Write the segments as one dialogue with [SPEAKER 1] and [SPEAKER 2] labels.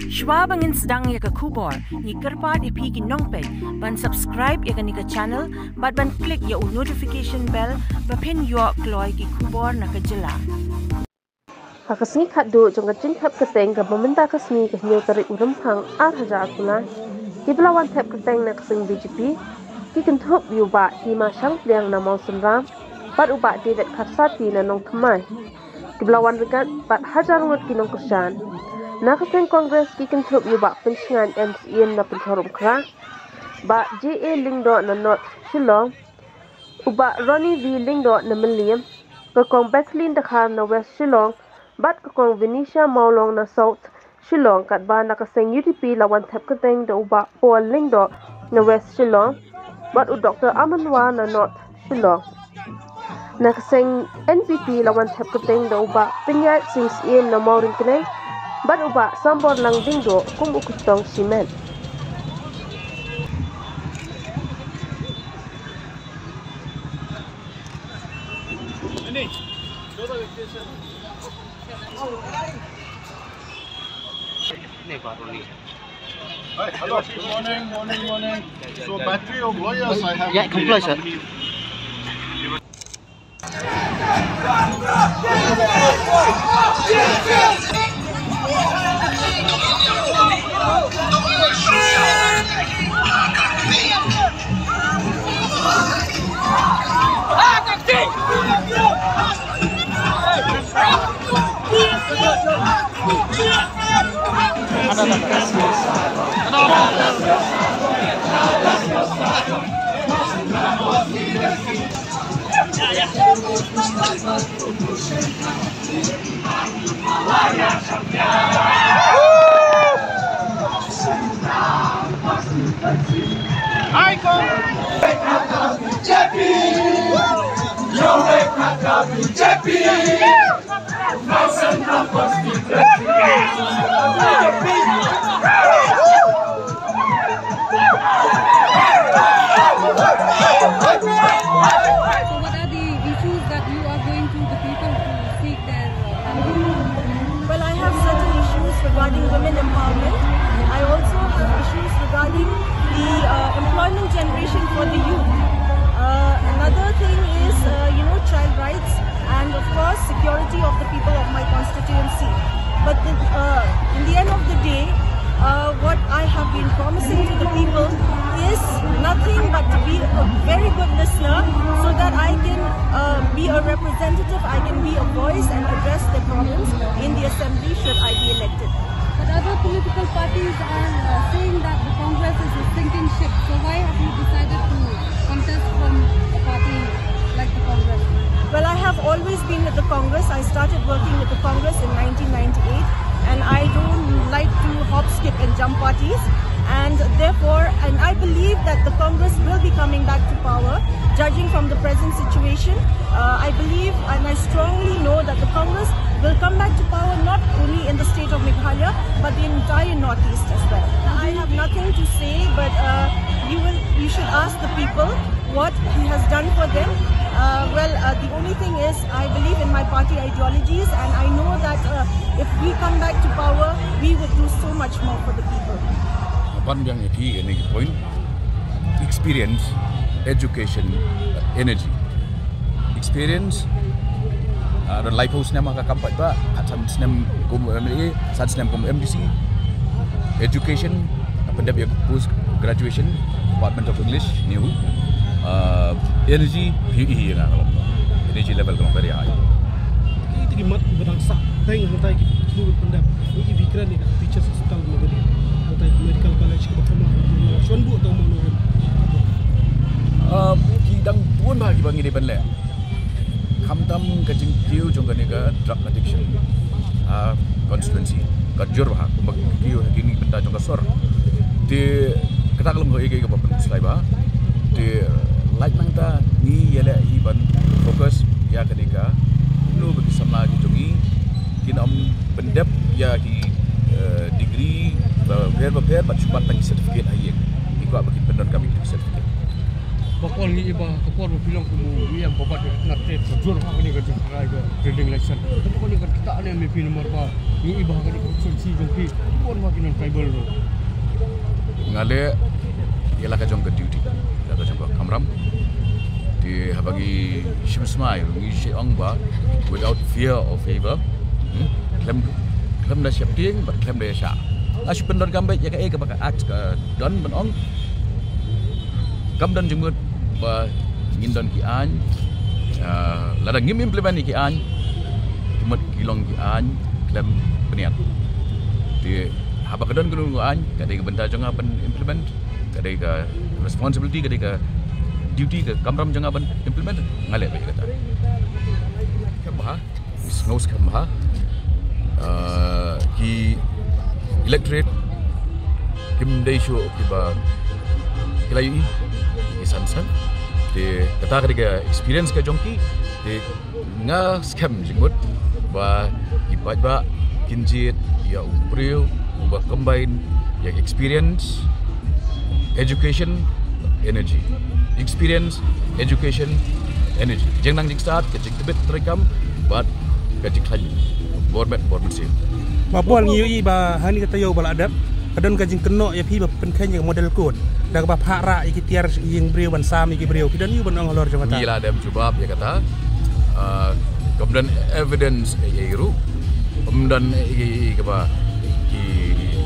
[SPEAKER 1] Shwa bangin sedang ya ke kubor, ni kerpat ipi ki nongpet, ban subscribe ya ke ni ke channel, ban klik ya notification bell, bapin yo kloy ki kubor na ke jela.
[SPEAKER 2] Kakasni kado jong kacing tap keteng ke pemerintah kasni ke nyu tarik urempang haja akula. Ki belawan tap keteng na kasing BJP, ki kentup yuba ki masang liang na mau senram, bat uba David Karsati na nong temai. Ki belawan regat bat hajar ngut ki nong kerjaan. Nakaseng Kongres ki kentup yuba pencingan MCM na pentorum kera, ba JA Lingdo na North Shillong, uba Ronnie V Lingdo na Meliam, kekong Bethlehem Dakar na West Shillong, bat kekong Venetia Maulong na South Shillong kat ba nakaseng UDP lawan tap keteng da uba Paul Lingdo na West Shillong, bat u Dr. Amanwa na North Shillong. Nakaseng NPP lawan tap keteng da uba Penyat Sings Iem na Mauring Keneng, bat uba sambor lang dingdo kumbu kutong simen.
[SPEAKER 3] Hello, morning. So battery of lawyers I have.
[SPEAKER 4] Yeah, comply, sir.
[SPEAKER 5] Well, I have certain issues regarding women empowerment. I also have issues regarding the employment generation for the youth. Another thing is, child rights and of course security of the people of my constituency. But in the end of the day, what I have been promising to the people is nothing but to be a very good listener so that I can be a representative, I can be a voice and address their problems in the assembly should I be elected.
[SPEAKER 6] But other political parties are saying that the Congress is a sinking ship. So why have you decided to contest from a party like the Congress?
[SPEAKER 5] Well, I have always been with the Congress. I started working with the Congress in 1998 and I don't like to hop, skip and jump parties. And therefore, I believe that the Congress will be coming back to power, judging from the present situation. I believe and I strongly know that the Congress will come back to power not only in the state of Meghalaya, but the entire Northeast as well. I have nothing to say, but you should ask the people what he has done for them. The only thing is, I believe in my party ideologies, and I know that if we come back to power, we would do so much more for the people.
[SPEAKER 7] One young point: experience, education, energy. Experience, the life house nama kakampat ba, sat senam kum MLA, sat senam kum MDC. Education, pendap ya post graduation, Department of English, new. Energy, PE yang kalau energy level kalau very high.
[SPEAKER 4] Itu gimat berangsa, tayang hantai seluruh pendap. Ini pikiran ni teachers hospital negeri, hantai medical college ke bawah. Cuan bu atau mana?
[SPEAKER 7] Hidang pun bagi bang ini benle. Kamtam kacing kiu jongga nega drug addiction. Constituency kajur bah, kumbang kiu kini benda jongga sor. Di kita kalau mau ege ke bawah selai bah. Di like nangta ni yela iban fokus ya ketika lu bagi sama di jongi kinam pendep ya di degree berber bat cepat tang certificate ayek ikut bagi pendon kami certificate
[SPEAKER 8] bakal ni iba kapor bilang kamu yang babat nak trade jujur hak ni kerja serai ke trading license tapi kalau ni kita ada MP nomor apa ni iba kan konsultasi jongki pun makin tribal tu
[SPEAKER 7] ngale ialah kajong ke duty ialah kajong ke kamram di bagi shimsmai ngi sheong ba without fear or favor klem dah siap ding but klem dah sya asyik pendon gambai ya ke baka act ka don benong kam dan jemut ba ngindon ki an lada ngim implement ki an jemut kilong ki an klem peniat di haba kedon gunu an kadai benda jong aban implement kadai ka responsibility kadai ka duty ka kamram jong aban implement ngale ba kata kemha snous kemha ki electorate kim dai show kiba kilayu sansan de kata ketiga experience ka jongki de nga scam jinggut ba ibat ba kinjit ya umbril ba combine ya experience education energy experience education energy jeng nang jing start ke jing tebet terekam but ke jing khaji borbet sim
[SPEAKER 4] Mapol ngiyi ba hani kata yo baladap kadon kajing keno ya pi ba penken yang model code dak ba phara iki tiar yang breu ban sam iki breu kidan yu ban ngolor jama ta
[SPEAKER 7] gila dem coba ya kata kemudian evidence iru kemudian iki ke ba ki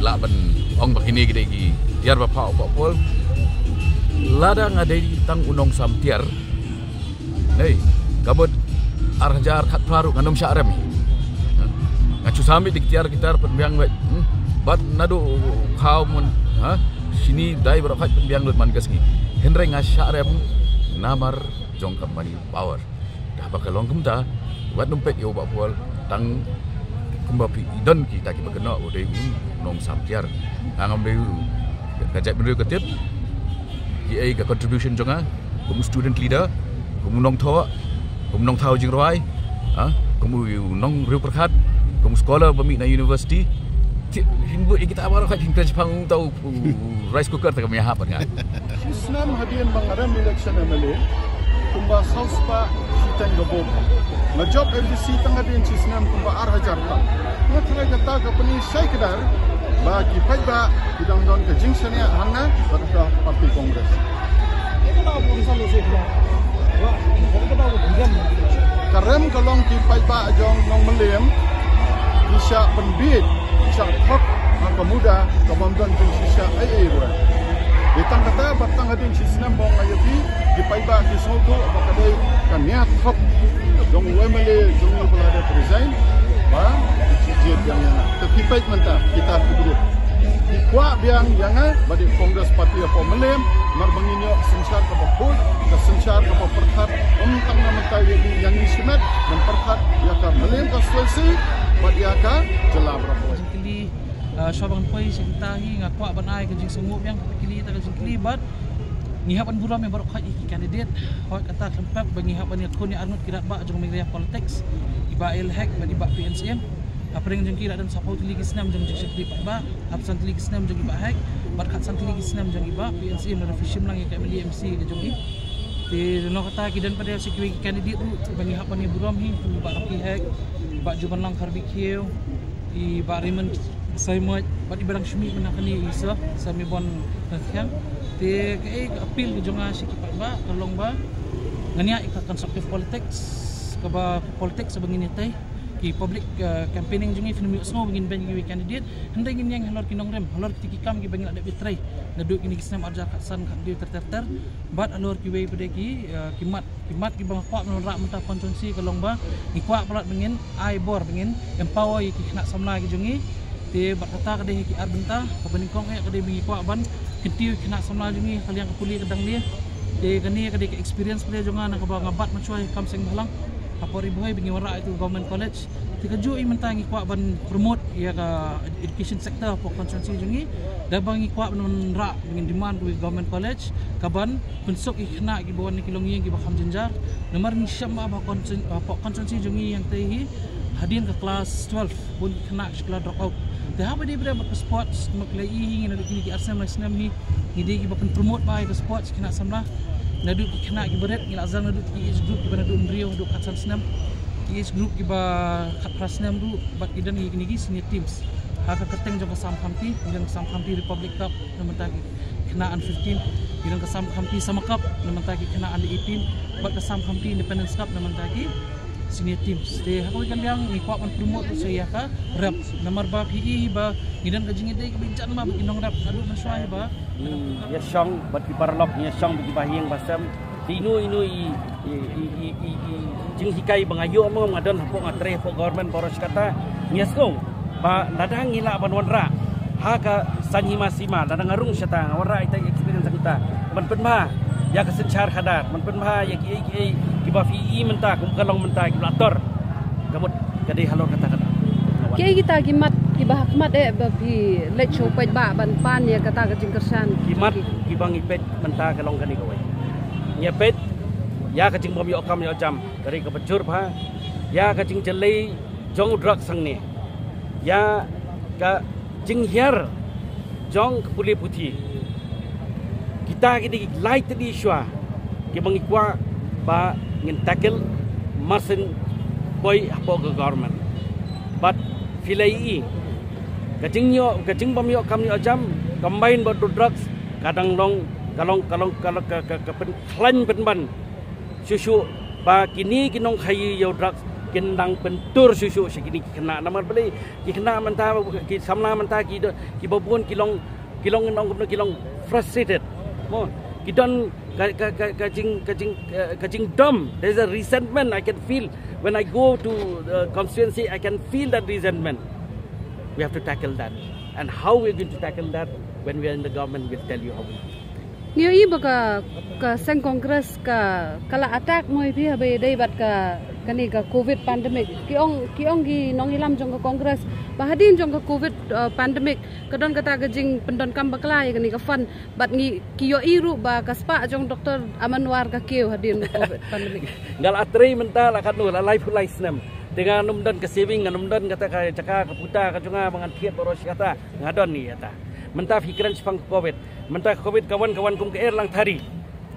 [SPEAKER 7] la ban ong begini gede iki tiar ba pau pol lada ngadai tang unong sam tiar nei kabut arjar khat praru nganom syarem ngacu sami dik tiar kitar penbiang wet bat nadu kau mun sini dai berapa penbiang lut man gaski henry ngasyarem namar jong company power dah bakal long kumta wat numpet yo ba pol tang kumbapi idon kita ki bakena odai nong samtiar angam deu kajak bendeu ketip ki ga contribution jonga kum student leader kum nong tho kum nong thau jing roi kum nong riu perkhat kum sekolah bami na university himbu kita awal kat hingkaj pang tau rice cooker tak kami hap kan
[SPEAKER 3] Islam hadian bangaram election amale kumba sauspa sitang gabo na job FDC tang hadian Islam kumba arhajar ta na try kata ka pani sai kedar bagi paiba bidang don ke jingsania hanna pada parti kongres karem kalong ki paiba jong nong melem bisa penbit bisa hak pemuda kebamdan jeng sisa ruan ditang kata batang hadin sisnam bong ayati di paiba di soto bakadai kan niat hak dong wemele jong pelada resign ba jet yang terkipai mentah kita kubur di kwa biang yang badi kongres parti apa melem mar banginyo sensar ke bakul ke sensar ke perkhat tang nama tai yang ismet dan perkhat ya ka melem ka sulsi badi aka jela berapa
[SPEAKER 9] kili syabang poi sekitahi ngakwa banai kejing sunggup yang kili ta kejing kili bat ngihapan buram yang baru khaji candidate hoi kata kempap bangihapan ya kun ya arnut kirat ba jong media politics iba elhek badi ba PNCM apring jeng kira dan support ligi senam jeng jeng sekli ba absent ligi senam jeng iba hek bar khat sant ligi senam jeng iba PNCM na fishim lang ya kamili MC ke jong i ti no kata kidan pada security candidate tu bangihapan ya buram hi ba rapi hek ba juban lang barbecue i ba Raymond saya mau bagi barang shumi menakani isa sami bon kan te ke appeal ke jonga sikit ba tolong ba ngania ikut constructive politics ke ba politics sebegini teh ki public campaigning jongi film snow begin ban gi candidate hendak ingin yang halor kinong rem halor tikikam ki bangin ada betray naduk ini kisam arja katsan kat dia terter bat halor ki wei pedeki kimat ki bang kwa menrak mentah konsumsi kelong ba ikwa pelat bengin ai bor bengin empower ki kena samla ki jongi te berkata kadai ki arbenta kebeningkong kadai bingi kwa ban kentiu kena samla jungi kalian kepuli kedang dia te kani kadai ke experience dia jonga nak ba ngabat macuai kamseng balang apa ribuai bingi wara itu government college te kaju i mentangi kwa ban promote ya ka education sector for constituency jungi da bangi kwa non ra bingin demand ku government college kaban pensok i kena ki bawan ni kilong yang ki bakam jenjar nomor ni syama ba constituency jungi yang tehi hadin ke kelas 12 pun kena sekolah drop out dah apa dia berapa ke sports maklai ingin ada kini ki Arsenal Arsenal ni dia ki bakan promote bai ke sports kena samlah nadu kena gibaret ngilazang nadu age group giba nadu ndrio nadu katsan snam age group giba katprasnam du bat idan nigi senior teams haka keteng jong kasam kamti idan kasam kamti Republic Cup namatagi kenaan 15 idan kasam kamti sama cup namatagi kenaan 18 bat kasam kamti Independence Cup namatagi senior teams de hakoi kan yang ni kuat promote saya ka rap nomor ba PE ba idan kajing ide kebijan ma inong rap adu maswai ba
[SPEAKER 10] ya song bat kiparlok ya song bagi bahing basam inu i jing hikai bangayo mo ngadon hapo ngatre po government poros kata nyaskong ba ladang ngila banwanra haka sanhima sima ladang ngarung syata ngawara ita experience kita penma ya kesencar kadar penma ya ki bafi mentah kumkalong mentah kiblator kamut kadi halor kata-kata
[SPEAKER 6] Kaya kita gimat kibah hikmat babi let show pet ba ban pan ya kata kajing kersan
[SPEAKER 10] gimat kibang ipet mentah kalong kani kawai nyepet ya kajing bom yo kam yo jam dari kepecur ba ya kajing jelai jong drug sang ni ya ka jing hiar jong kepuli putih kita kini light di shua kibang ikwa ba ngin tackle masin boy apo government but filai kajing bom yo kam yo jam combine bot drugs kadang long kalong ke klan penban susu ba kini kinong khayi yo drugs kindang pentur susu sekini kena namar beli kena mentah ki samla mentah ki babun kilong kilong frustrated mo kidon kajing dumb. There's a resentment I can feel when I go to the constituency. I can feel that resentment. We have to tackle that, and how we're going to tackle that when we are in the government, we'll tell you how.
[SPEAKER 6] Niyo iba ka sen kongres ka kala attack mo ipi habe dei bat ka kani ka covid pandemic kiong gi nong ilam jong ka kongres bahadin jong ka covid pandemic kadon kata gajing pendon kam bakla ya kani ka fun bat ngi kiyo iru ba kaspa jong doktor Amanwar ka kiyo hadin covid pandemic
[SPEAKER 10] ngal atri mental akan nu la life nem dengan numdan ke saving numdan kata ka caka ka puta ka junga mangan thiet boros kata ngadon ni kata mentah fikiran sepang covid mentah covid kawan-kawan kum ke air lang thari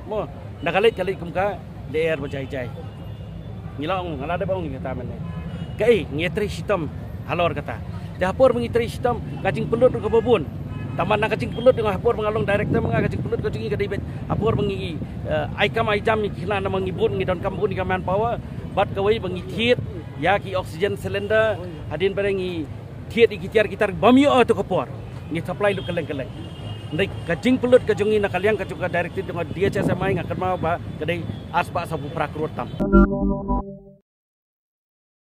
[SPEAKER 10] mo nakalit kum ka de air bajai-jai ngilong ngala de bang kata men kai ngetri sistem halor kata dapur mengitri sistem kacing pelut ke babun taman kacing pelut dengan hapur mengalong director menga kacing pelut kacing ke debet hapur mengi aikam aijam kina na mengibun ngidon kampun ka manpower bat kawai bengi thiet ya ki oxygen cylinder hadin berengi thiet ikitar bamio to kapor ni supply lu keleng-keleng ndai kajing pelut kajungi nakaliang kajuga director dengan dia saya mai ngakan mau ba kadai aspa sabu prakrutam